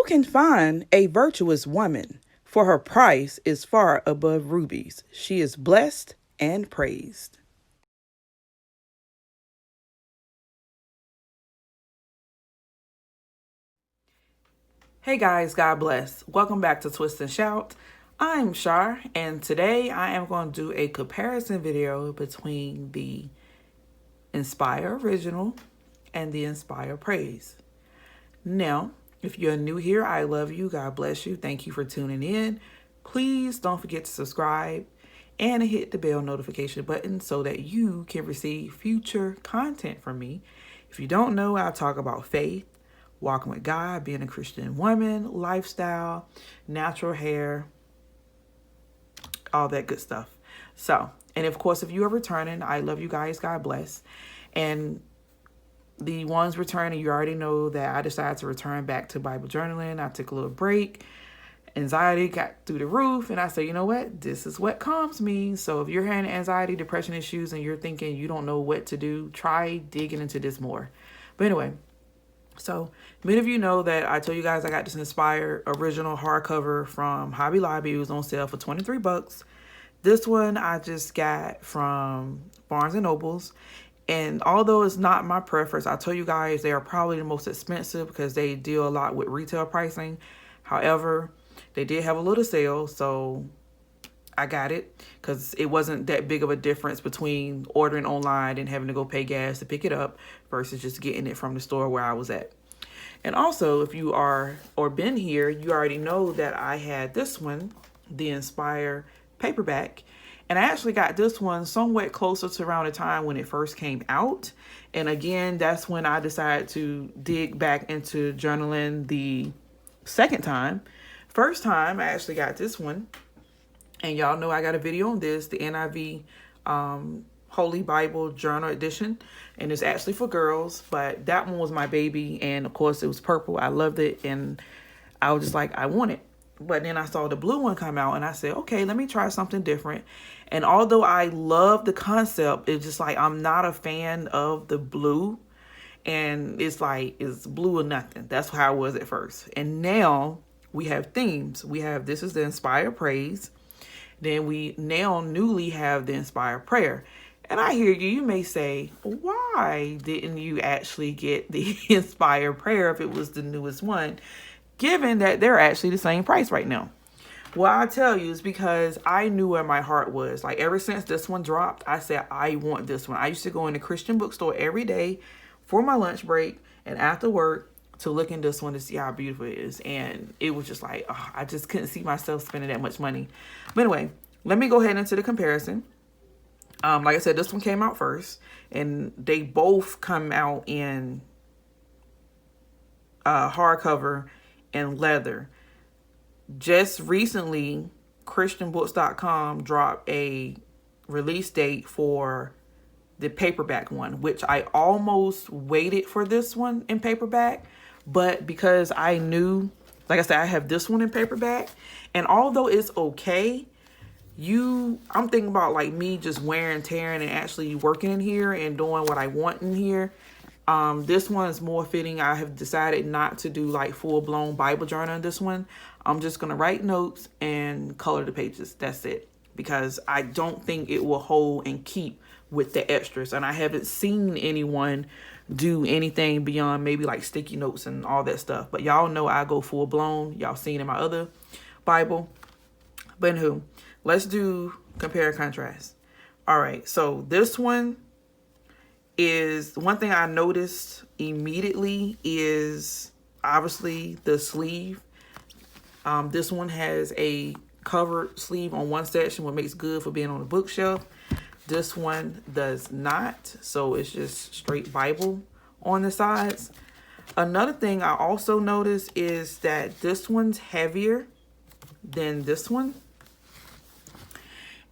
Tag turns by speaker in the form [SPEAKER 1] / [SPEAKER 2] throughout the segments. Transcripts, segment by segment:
[SPEAKER 1] can find a virtuous woman? For her price is far above rubies. She is blessed and praised. Hey guys, God bless. Welcome back to Twist and Shout. I'm Shar, and today I am going to do a comparison video between the Inspire Original and the Inspire Praise. Now, if you're new here, I love you. God bless you. Thank you for tuning in. Please don't forget to subscribe and hit the bell notification button so that you can receive future content from me. If you don't know, I talk about faith, walking with God, being a Christian woman, lifestyle, natural hair, all that good stuff. So, and of course, if you are returning, I love you guys. God bless. And the ones returning, you already know that I decided to return back to Bible journaling. I took a little break. Anxiety got through the roof, and I said, you know what? This is what calms me. So if you're having anxiety, depression issues, and you're thinking you don't know what to do, try digging into this more. But anyway, so many of you know that I told you guys I got this Inspire original hardcover from Hobby Lobby. It was on sale for $23. This one I just got from Barnes and Nobles. And although it's not my preference, I told you guys they are probably the most expensive because they deal a lot with retail pricing. However, they did have a little sale, so I got it because it wasn't that big of a difference between ordering online and having to go pay gas to pick it up versus just getting it from the store where I was at. And also, if you are or been here, you already know that I had this one, the Inspire paperback. And I actually got this one somewhat closer to around the time when it first came out. And again, that's when I decided to dig back into journaling the second time. First time, I actually got this one. And y'all know I got a video on this, the NIV Holy Bible Journal Edition. And it's actually for girls, but that one was my baby. And of course, it was purple. I loved it. And I was just like, I want it. But then I saw the blue one come out and I said, okay, let me try something different. And although I love the concept, it's just like I'm not a fan of the blue. And it's like, it's blue or nothing. That's how I was at first. And now we have themes. We have, this is the Inspire Praise. Then we now newly have the Inspire Prayer. And I hear you, you may say, why didn't you actually get the Inspire Prayer if it was the newest one, given that they're actually the same price right now? Well, I tell you, it's because I knew where my heart was. Like ever since this one dropped, I said, I want this one. I used to go in the Christian bookstore every day for my lunch break and after work to look in this one to see how beautiful it is. And it was just like, oh, I just couldn't see myself spending that much money. But anyway, let me go ahead into the comparison. Like I said, this one came out first, and they both come out in hardcover and leather. Just recently, ChristianBooks.com dropped a release date for the paperback one, which I almost waited for this one in paperback. But because I knew, like I said, I have this one in paperback. And although it's okay, I'm thinking about like me just wearing and tearing and actually working in here and doing what I want in here. This one is more fitting. I have decided not to do like full-blown Bible journal in this one. I'm just going to write notes and color the pages. That's it. Because I don't think it will hold and keep with the extras. And I haven't seen anyone do anything beyond maybe like sticky notes and all that stuff. But y'all know I go full-blown. Y'all seen in my other Bible. But anywho, let's do compare and contrast. All right. So this one is, one thing I noticed immediately is obviously the sleeve. This one has a covered sleeve on one section, what makes good for being on the bookshelf. This one does not, so it's just straight Bible on the sides. Another thing I also noticed is that this one's heavier than this one.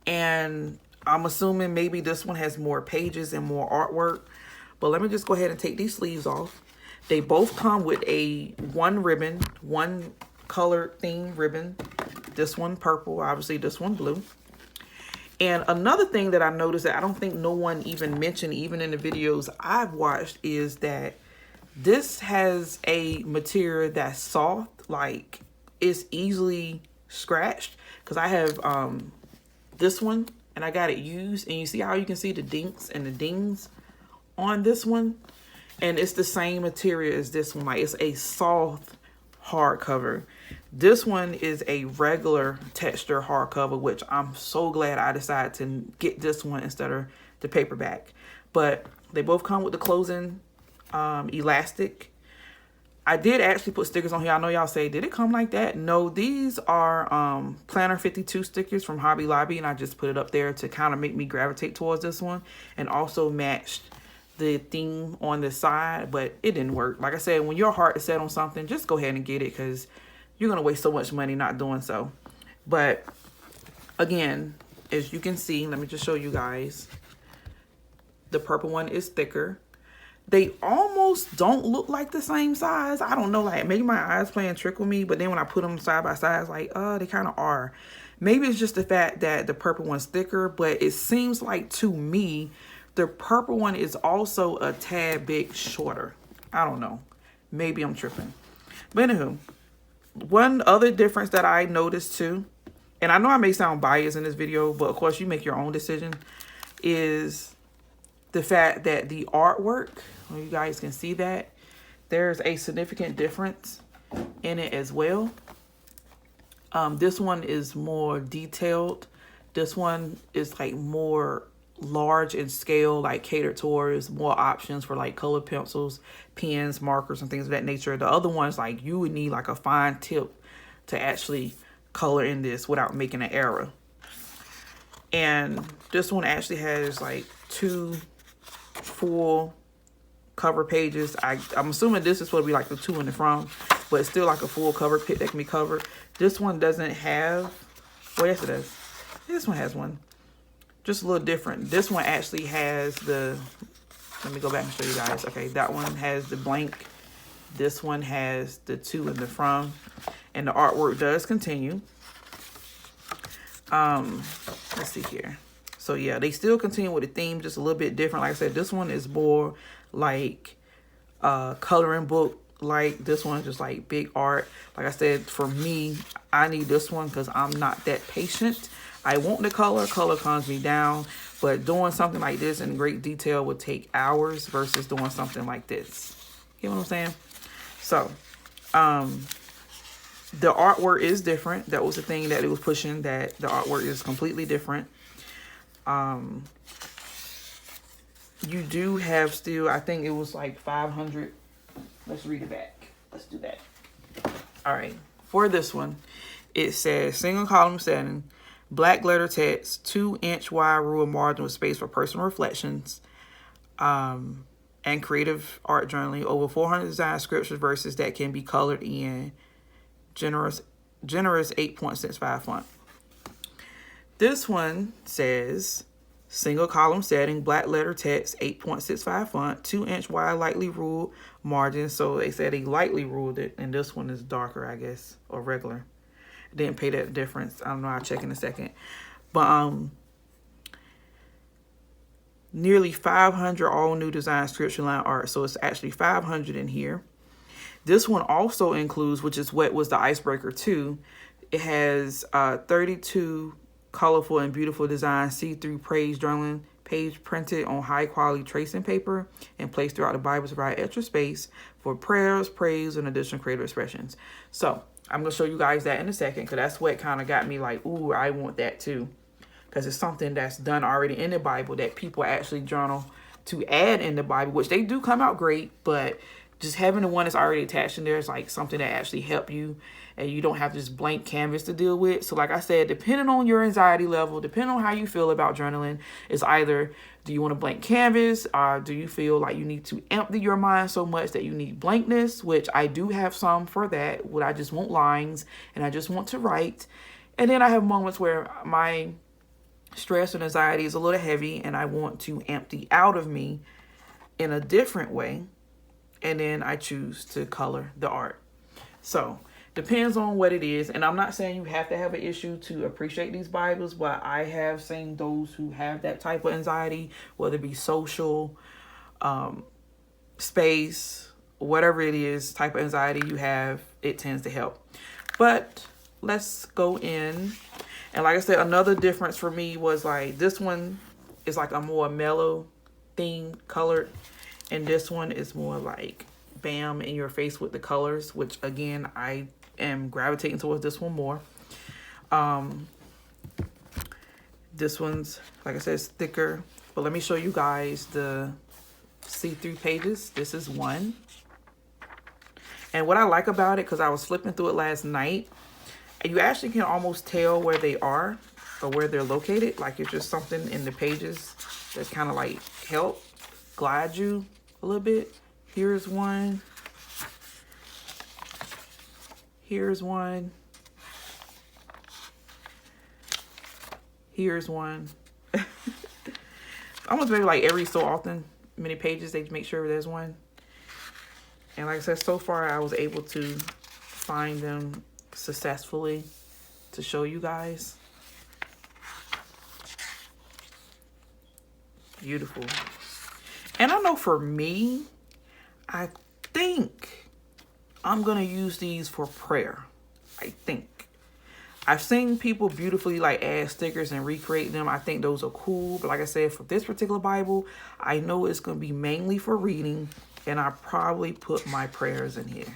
[SPEAKER 1] And I'm assuming maybe this one has more pages and more artwork. But let me just go ahead and take these sleeves off. They both come with one ribbon, one colored theme ribbon. This one purple, obviously this one blue. And another thing that I noticed that I don't think no one even mentioned, even in the videos I've watched, is that this has a material that's soft like it's easily scratched, because I have this one and I got it used, and you see how you can see the dinks and the dings on this one, and it's the same material as this one. Like, it's a soft hardcover. This one is a regular texture hardcover, which I'm so glad I decided to get this one instead of the paperback. But they both come with the closing elastic. I did actually put stickers on here. I know y'all say, did it come like that? No, these are Planner 52 stickers from Hobby Lobby, and I just put it up there to kind of make me gravitate towards this one, and also matched the theme on the side, but it didn't work. Like I said, when your heart is set on something, just go ahead and get it, because you're going to waste so much money not doing so. But again, as you can see, let me just show you guys. The purple one is thicker. They almost don't look like the same size. I don't know, like maybe my eyes playing trick with me, but then when I put them side by side, it's like, they kind of are. Maybe it's just the fact that the purple one's thicker, but it seems like to me, the purple one is also a tad bit shorter. I don't know. Maybe I'm tripping. But anywho, one other difference that I noticed too, and I know I may sound biased in this video, but of course you make your own decision, is the fact that the artwork, well, you guys can see that there's a significant difference in it as well. This one is more detailed. This one is like more large in scale, like catered towards more options for like colored pencils, pens, markers, and things of that nature. The other ones, like you would need like a fine tip to actually color in this without making an error. And this one actually has like 2 full cover pages. I'm assuming this is supposed to be like the 2 in the front, but it's still like a full cover page that can be covered. This one doesn't have, well, yes it does. This one has one. Just a little different. This one actually has the, let me go back and show you guys. Okay, that one has the blank. This one has the 2 in the front, and the artwork does continue. Let's see here. So yeah, they still continue with the theme, just a little bit different. Like I said, this one is more like coloring book. Like this one, just like big art. Like I said, for me, I need this one because I'm not that patient. I want the color calms me down, but doing something like this in great detail would take hours versus doing something like this. You know what I'm saying? So, the artwork is different. That was the thing that it was pushing, that the artwork is completely different. You do have still, I think it was like 500. Let's read it back. Let's do that. All right. For this one, it says single column setting, black letter text, 2-inch wide rule margin with space for personal reflections, and creative art journaling. Over 400 design scriptures verses that can be colored in generous 8.65 font. This one says single column setting, black letter text, 8.65 font, 2-inch wide lightly ruled margin. So they said they lightly ruled it, and this one is darker, I guess, or regular. Didn't pay that difference. I don't know. I'll check in a second. But nearly 500 all new design scripture line art. So it's actually 500 in here. This one also includes, which is what was the icebreaker too. It has 32 colorful and beautiful design see-through page journaling page printed on high-quality tracing paper and placed throughout the Bible to provide extra space for prayers, praise, and additional creative expressions. So I'm going to show you guys that in a second, because that's what kind of got me like, ooh, I want that too. Because it's something that's done already in the Bible that people actually journal to add in the Bible, which they do come out great, but just having the one that's already attached in there is like something that actually help you, and you don't have this blank canvas to deal with. So like I said, depending on your anxiety level, depending on how you feel about journaling, is either do you want a blank canvas, or do you feel like you need to empty your mind so much that you need blankness, which I do have some for that, where I just want lines and I just want to write. And then I have moments where my stress and anxiety is a little heavy and I want to empty out of me in a different way. And then I choose to color the art. So depends on what it is. And I'm not saying you have to have an issue to appreciate these Bibles, but I have seen those who have that type of anxiety, whether it be social, space, whatever it is, type of anxiety you have, it tends to help. But let's go in. And like I said, another difference for me was like this one is like a more mellow theme colored, and this one is more like bam in your face with the colors, which again I am gravitating towards this one more. This one's, like I said, it's thicker, but let me show you guys the see-through pages. This is one. And what I like about it, because I was flipping through it last night, you actually can almost tell where they are or where they're located. Like it's just something in the pages that kind of like help glide you a little bit. Here's one. Here's one. Here's one. Almost maybe like every so often, many pages, they make sure there's one. And like I said, so far I was able to find them successfully to show you guys. Beautiful. And I know for me, I think I'm gonna use these for prayer. I think. I've seen people beautifully like add stickers and recreate them. I think those are cool. But like I said, for this particular Bible, I know it's going to be mainly for reading. And I probably put my prayers in here.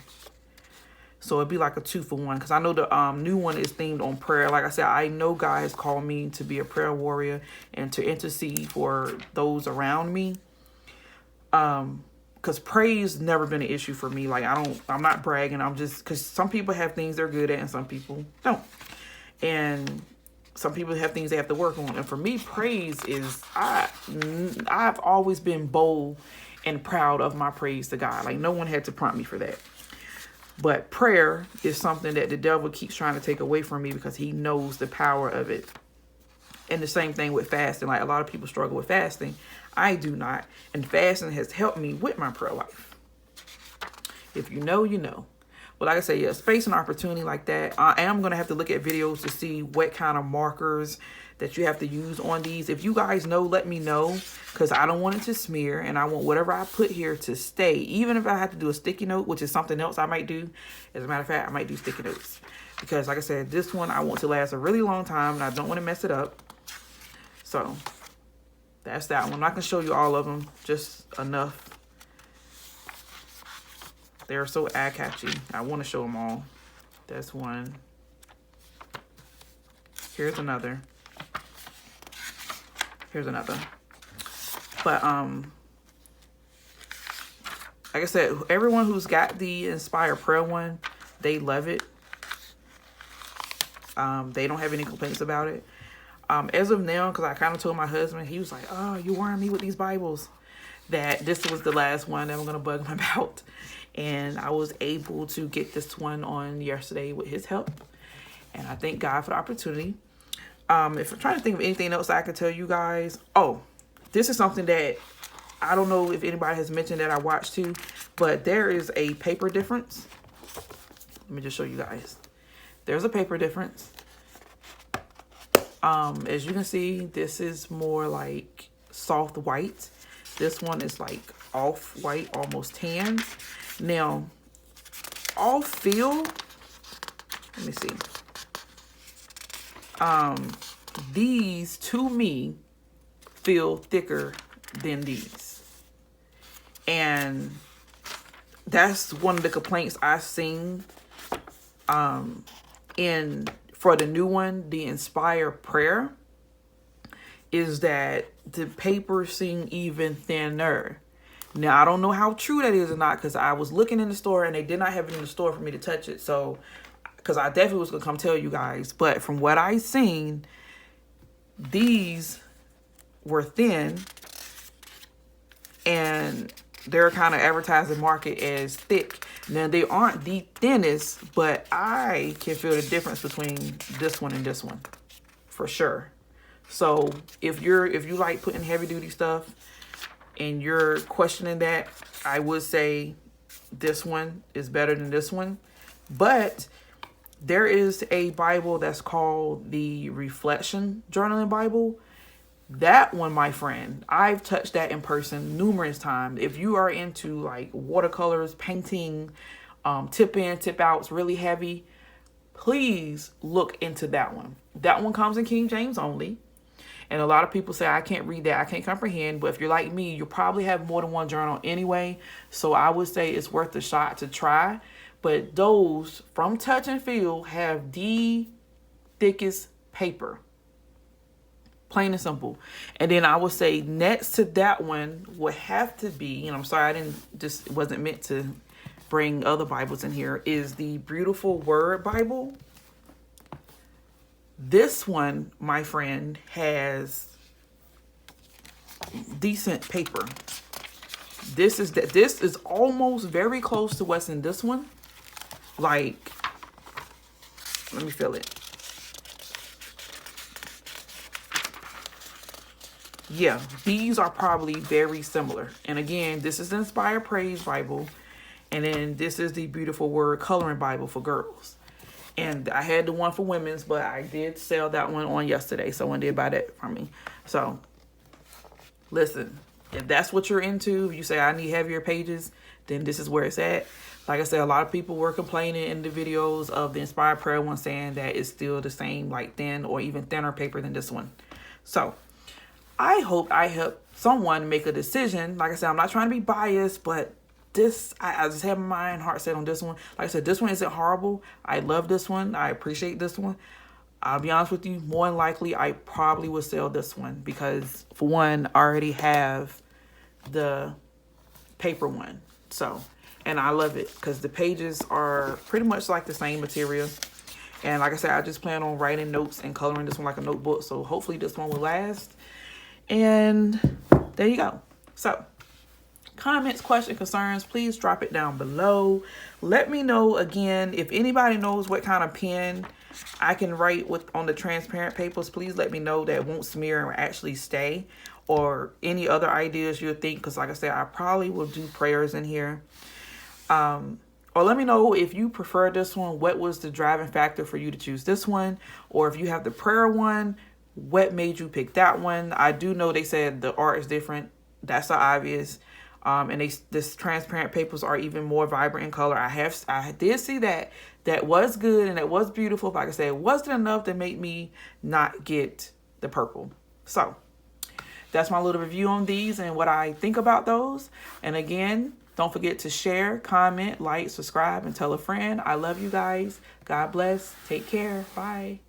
[SPEAKER 1] So it'd be like a 2-for-1. Because I know the new one is themed on prayer. Like I said, I know guys call me to be a prayer warrior and to intercede for those around me. Because praise never been an issue for me. Like I'm not bragging. I'm just, because some people have things they're good at and some people don't. And some people have things they have to work on. And for me, praise is, I've always been bold and proud of my praise to God. Like no one had to prompt me for that. But prayer is something that the devil keeps trying to take away from me because he knows the power of it. And the same thing with fasting. Like a lot of people struggle with fasting. I do not. And fasting has helped me with my prayer life. If you know, you know. But like I said, yeah, space and opportunity like that. I am going to have to look at videos to see what kind of markers that you have to use on these. If you guys know, let me know. Because I don't want it to smear. And I want whatever I put here to stay. Even if I have to do a sticky note, which is something else I might do. As a matter of fact, I might do sticky notes. Because like I said, this one I want to last a really long time. And I don't want to mess it up. So that's that one. I'm not going to show you all of them. Just enough. They're so eye-catchy. I want to show them all. That's one. Here's another. Here's another. But, like I said, everyone who's got the Inspire Prayer one, they love it. They don't have any complaints about it. As of now, because I kind of told my husband, he was like, oh, you worrying me with these Bibles. That this was the last one that I'm going to bug him about. And I was able to get this one on yesterday with his help. And I thank God for the opportunity. If I'm trying to think of anything else I could tell you guys. Oh, this is something that I don't know if anybody has mentioned that I watched too. But there is a paper difference. Let me just show you guys. There's a paper difference. As you can see, this is more like soft white. This one is like off-white, almost tan. Now, all feel, let me see. These, to me, feel thicker than these. And that's one of the complaints I've seen for the new one, the Inspire Prayer, is that the paper seem even thinner. Now, I don't know how true that is or not, because I was looking in the store and they did not have it in the store for me to touch it. So, because I definitely was going to come tell you guys. But from what I seen, these were thin and they're kind of advertising market as thick. Now, they aren't the thinnest, but I can feel the difference between this one and this one for sure. So if you like putting heavy duty stuff and you're questioning that, I would say this one is better than this one. But there is a Bible that's called the Reflection Journaling Bible. That one, my friend, I've touched that in person numerous times. If you are into like watercolors, painting, tip in, tip outs, really heavy, please look into that one. That one comes in King James only. And a lot of people say, I can't read that, I can't comprehend. But if you're like me, you probably have more than one journal anyway. So I would say it's worth a shot to try. But those from Touch and Feel have the thickest paper. Plain and simple. And then I would say next to that one would have to be, and I'm sorry, it wasn't meant to bring other Bibles in here, is the Beautiful Word Bible. This one, my friend, has decent paper. This is almost very close to what's in this one. Like, let me feel it. Yeah, these are probably very similar. And again, this is the Inspired Praise Bible. And then this is the Beautiful Word Coloring Bible for girls. And I had the one for women's, but I did sell that one on yesterday. Someone did buy that from me. So, listen, if that's what you're into, if you say I need heavier pages, then this is where it's at. Like I said, a lot of people were complaining in the videos of the Inspired Prayer one, saying that it's still the same, like thin or even thinner paper than this one. So, I hope I help someone make a decision. Like I said, I'm not trying to be biased, but this, I just have my mind, heart set on this one. Like I said, this one isn't horrible. I love this one. I appreciate this one. I'll be honest with you, more than likely, I probably would sell this one because, for one, I already have the paper one. So, and I love it because the pages are pretty much like the same material. And like I said, I just plan on writing notes and coloring this one like a notebook. So hopefully this one will last. And there you go. So, comments, questions, concerns, please drop it down below. Let me know again, if anybody knows what kind of pen I can write with on the transparent papers, please let me know that won't smear and actually stay, or any other ideas you think, because like I said, I probably will do prayers in here. Or let me know if you prefer this one, what was the driving factor for you to choose this one, or if you have the prayer one, what made you pick that one? I do know they said the art is different. That's so obvious. And this transparent papers are even more vibrant in color. I did see that. That was good and that was beautiful. But like I said, it wasn't enough to make me not get the purple. So that's my little review on these and what I think about those. And again, don't forget to share, comment, like, subscribe, and tell a friend. I love you guys. God bless. Take care. Bye.